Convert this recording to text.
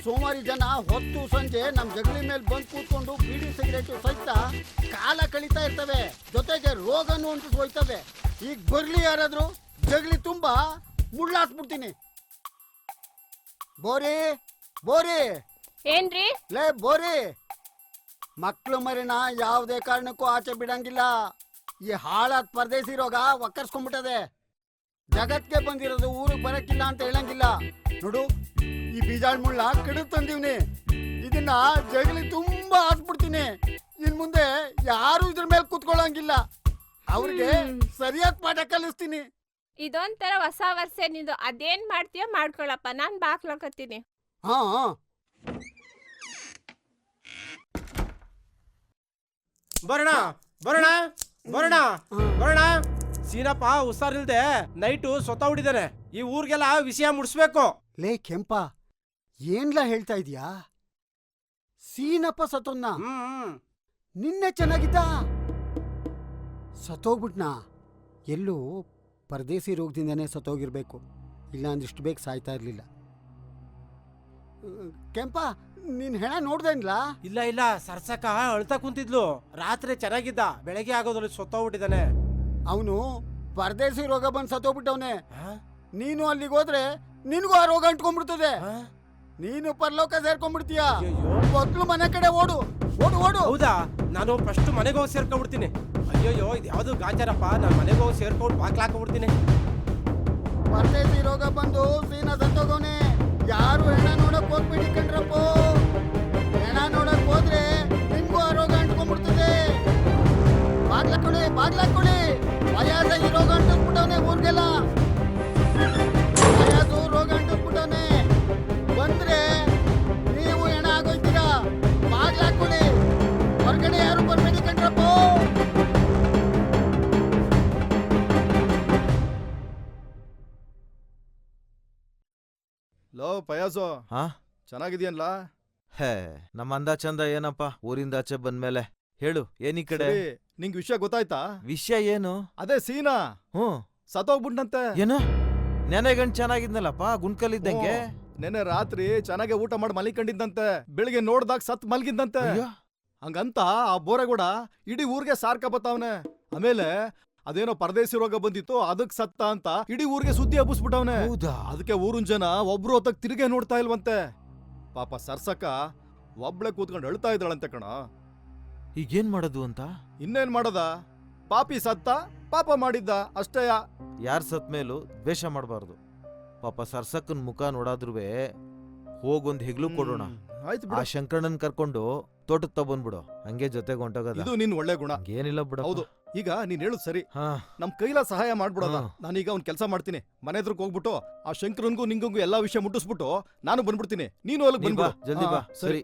ಸೋಮಾರಿ ಜನ ಹೊತ್ತು ಸಂಜೆ ನಮ್ ಜಗಲಿ ಮೇಲೆ ಬಂದು ಕೂತ್ಕೊಂಡು ಬೀಡಿ ಸಿಗರೇಟು ಸಹಿತ ಕಾಲ ಕಳೀತಾ ಇರ್ತವೆ, ಜೊತೆಗೆ ರೋಗನು ಅಂತ ಹೋಯ್ತವೆ. ಈಗ ಬರ್ಲಿ ಯಾರಾದ್ರೂ ಜಗಲಿ ತುಂಬಾ ಮುಳ್ಳಾಸ್ಬಿಡ್ತೀನಿ. ಬೋರಿ ಬೋರಿ ಏನ್ರಿ? ಲೇ ಬೋರಿ, ಮಕ್ಳು ಮರಿನ ಯಾವುದೇ ಕಾರಣಕ್ಕೂ ಆಚೆ ಬಿಡಂಗಿಲ್ಲ. ಈ ಹಾಳಾದ ಪರದೇಸಿ ರೋಗ ಒಕ್ಕರ್ಸ್ಕೊಂಡ್ಬಿಟ್ಟದೆ. ಜಗತ್ಗೆ ಬಂದಿರೋದು ಊರಿಗೆ ಬರಕ್ಕಿಲ್ಲ ಅಂತ ಹೇಳಂಗಿಲ್ಲ. ನೋಡು, ಈ ಬೀಜಾಳ್ ಮುಳ್ಳ ಕಡಿದು ತಂದೀವ್ನಿ. ಇದನ್ನ ಜಗಲಿ ತುಂಬಾ ಹಾಕ್ಬಿಡ್ತೀನಿ. ಇನ್ ಮುಂದೆ ಯಾರು ಇದ್ರ ಮೇಲೆ ಕುತ್ಕೊಳ್ಳಂಗಿಲ್ಲ. ಅವ್ರಿಗೆ ಸರಿಯಾದ ಪಾಠ ಕಲಿಸ್ತೀನಿ. ಇದೊಂಥರ ಹೊಸ ವರ್ಷ ನಿಂದು. ಅದೇನ್ ಮಾಡ್ತೀಯೋ ಮಾಡ್ಕೊಳಪ್ಪ, ನಾನ್ ಬಾಕ್ಲಕತ್ತೀನಿ. ಹಾ ಬರೋಣ ಬರೋಣ ಬರೋಣ ಬರೋಣ. ಸೀನಪ್ಪ ಹುಷಾರಿಲ್ದೆ ನೈಟು ಹೊಡಿದಾನೆ. ಈ ಊರಿಗೆಲ್ಲ ವಿಷಯ ಮುಡ್ಸ್ಬೇಕು. ಲೇ ಕೆಂಪ, ಏನ್ಲಾ ಹೇಳ್ತಾ ಇದೀಯಾ? ಸೀನಪ್ಪ ಸತ್ತೋನ್ನ? ನಿನ್ನೆ ಚೆನ್ನಾಗಿದ್ದ, ಸತ್ತೋಗ್ಬಿಟ್ನಾ? ಎಲ್ಲೂ ಪರದೇಸಿ ರೋಗದಿಂದನೇ ಸತ್ತೋಗಿರ್ಬೇಕು, ಇಲ್ಲ ಅಂದಿಷ್ಟು ಬೇಗ ಸಾಯ್ತಾ ಇರ್ಲಿಲ್ಲ. ಕೆಂಪ, ನೀನ್ ಹೆಣ ನೋಡ್ದೇನ್ಲಾ? ಇಲ್ಲ ಇಲ್ಲ, ಸರ್ಸಕ ಅಳ್ತಾ ಕುಂತಿದ್ಲು. ರಾತ್ರಿ ಚೆನ್ನಾಗಿದ್ದ, ಬೆಳಗ್ಗೆ ಆಗೋದ್ರಲ್ಲಿ ಸತ್ತೋಗ್ಬಿಟ್ಟಿದ್ದಾನೆ. ಅವನು ಪರದೇಸಿ ರೋಗ ಬಂದು ಸತ್ತೋಗ್ಬಿಟ್ಟವನೆ. ನೀನು ಅಲ್ಲಿಗೆ ಹೋದ್ರೆ ನಿನ್ಗೂ ಆ ರೋಗ ಅಂಟ್ಕೊಂಡ್ಬಿಡ್ತದೆ. ನೀನು ಪರಲೋಕ ಸೇರ್ಕೊಂಡ್ಬಿಡ್ತೀಯ. ಮಕ್ಳು ಮನೆ ಕಡೆ ಓಡು ಓಡು ಓಡು. ಹೌದಾ? ನಾನು ಫಸ್ಟ್ ಮನೆಗೆ ಹೋಗಿ ಸೇರ್ಕೊಂಡ್ಬಿಡ್ತೀನಿ. ಅಯ್ಯೋಯ್ಯೋ, ಇದು ಯಾವ್ದು ಗಾಂಚಾರಪ್ಪ. ನಾನು ಮನೆಗೆ ಹೋಗಿ ಸೇರ್ಕೊಂಡು ಬಾಕ್ಲಾಕೊಂಡ್ಬಿಡ್ತೀನಿ. ಪರದೇಸಿ ರೋಗ ಬಂದು ಸೀನಾ ಸತ್ತೋಗವನೆ. ಯಾರು ಹೆಣ ನೋಡಕ್ ಹೋಗ್ಬಿಡಿ ಕಣ್ರಪ್ಪ. ಹೆಣ ನೋಡಕ್ ಹೋದ್ರೆ ನಿಮ್ಗೂ ಆ ರೋಗ ಅಂಟ್ಕೊಂಡ್ಬಿಡ್ತದೆ. ಬಾಗ್ಲಾಕೊಳ್ಳಿ ಬಾಗ್ಲಾಕೊಳ್ಳಿ. ವಯಾಸ ಈ ರೋಗ ಅಂಟಿಸ್ಬಿಟ್ಟವನೆ ಊರ್ಗೆಲ್ಲ. ವಯಾಸು ರೋಗ ಅಂಟಿಸ್ಬಿಟ್ಟವನೆ. ಬಂದ್ರೆ ನೀವು ಹೆಣ ಆಗೋಯ್ತೀರಾ. ಬಾಗ್ಲಾಕೊಳ್ಳಿ, ಹೊರಗಡೆ ಯಾರು ಬರ್ಬೇಡಿ ಕಣ್ರಪ್ಪ. ಲೋ ಪಯಾಸು, ಹಾ ಚೆನ್ನಾಗಿದ್ಯನ್ಲ? ಹೇ, ನಮ್ಮ ಅಂದ ಚಂದ ಏನಪ್ಪ ಊರಿಂದ ಆಚೆ ಬಂದ್ಮೇಲೆ. ಹೇಳು, ಏನೀ ಕಡೆ ನಿಂಗ್ ವಿಷಯ ಗೊತ್ತಾಯ್ತಾ? ವಿಷಯ ಏನು? ಅದೇ ಸೀನಾ ಸತ್ತೋಗ್ಬಿಟ್ನಂತೆ. ಏನು? ನೆನೆ ಗಂಟ್ ಚೆನ್ನಾಗಿದ್ನಲ್ಲಪ್ಪ, ಗುಂಡ್ಕಲ್ಲಿದ್ದಂಗೆ. ನೆನ್ನೆ ರಾತ್ರಿ ಚೆನ್ನಾಗೆ ಊಟ ಮಾಡಿ ಮಲಿಕೊಂಡಿದ್ದಂತೆ. ಬೆಳಿಗ್ಗೆ ನೋಡ್ದಾಗ ಸತ್ ಮಲ್ಗಿದ್ದಂತೆ. ಹಂಗಂತ ಆ ಬೋರೆಗೂಡ ಇಡೀ ಊರ್ಗೆ ಸಾರ್ಕ ಬತ್ತಾವನೆ. ಆಮೇಲೆ ಅದೇನೋ ಪರದೇಸಿ ರೋಗ ಬಂದಿತ್ತು, ಅದಕ್ ಸತ್ತ ಅಂತ ಇಡೀ ಊರಿಗೆ ಸುದ್ದಿ ಹಬ್ಬಿಸ್ಬಿಟ್ಟವನೆ. ಅದಕ್ಕೆ ಊರಿನ ಜನ ಒಬ್ರು ಹೊತ್ತಕ್ ತಿರುಗೇ ನೋಡ್ತಾ ಇಲ್ವಂತೆ. ಪಾಪ ಸರ್ಸಕ್ಕ ಒಬ್ಳೆ ಕೂತ್ಕೊಂಡು ಅಳ್ತಾ ಇದ್ದಾಳಂತೆ ಕಣ. ಈಗೇನ್ ಮಾಡೋದು ಅಂತ? ಇನ್ನೇನ್ ಮಾಡೋದ? ಪಾಪಿ ಸತ್ತ, ಪಾಪ ಮಾಡಿದ್ದ ಅಷ್ಟೇ. ಯಾರ್ ಸತ್ ಮೇಲೂ ದ್ವೇಷ ಮಾಡಬಾರ್ದು. ಪಾಪ ಸರ್ಸಕ್ಕನ್ ಮುಖ ನೋಡಾದ್ರುವೆ ಹೋಗೊಂದ್ ಹೆಗ್ಲು ಕೊಡೋಣ. ಆ ಶಂಕರಣ್ಣನ್ ಕರ್ಕೊಂಡು ತೋಟಕ್ ತಗೊಂಡ್ಬಿಡು, ಹಂಗೆ ಜೊತೆಗೆ ಹೊಂಟೋಗದ. ಇದು ನಿನ್ ಒಳ್ಳೆ ಗುಣ. ಏನಿಲ್ಲ ಬಿಡ. ಹೌದು, ಈಗ ನೀನ್ ಹೇಳುದ್ ಸರಿ. ನಮ್ ಕೈಲ ಸಹಾಯ ಮಾಡ್ಬಿಡೋದ. ನಾನೀಗ ಒಂದ್ ಕೆಲ್ಸ ಮಾಡ್ತೀನಿ. ಮನೆ ಎದುರ್ಗ್ ಹೋಗ್ಬಿಟ್ಟು ಆ ಶಂಕರನ್ಗೂ ನಿಂಗೂ ಎಲ್ಲಾ ವಿಷಯ ಮುಟ್ಟಿಸ್ಬಿಟ್ಟು ನಾನು ಬಂದ್ಬಿಡ್ತೀನಿ. ನೀನು ಅಲ್ಲಿಗೆ ಬಂದ್ಬಿಡು. ಜಲ್ದಿ ಬಾ. ಸರಿ.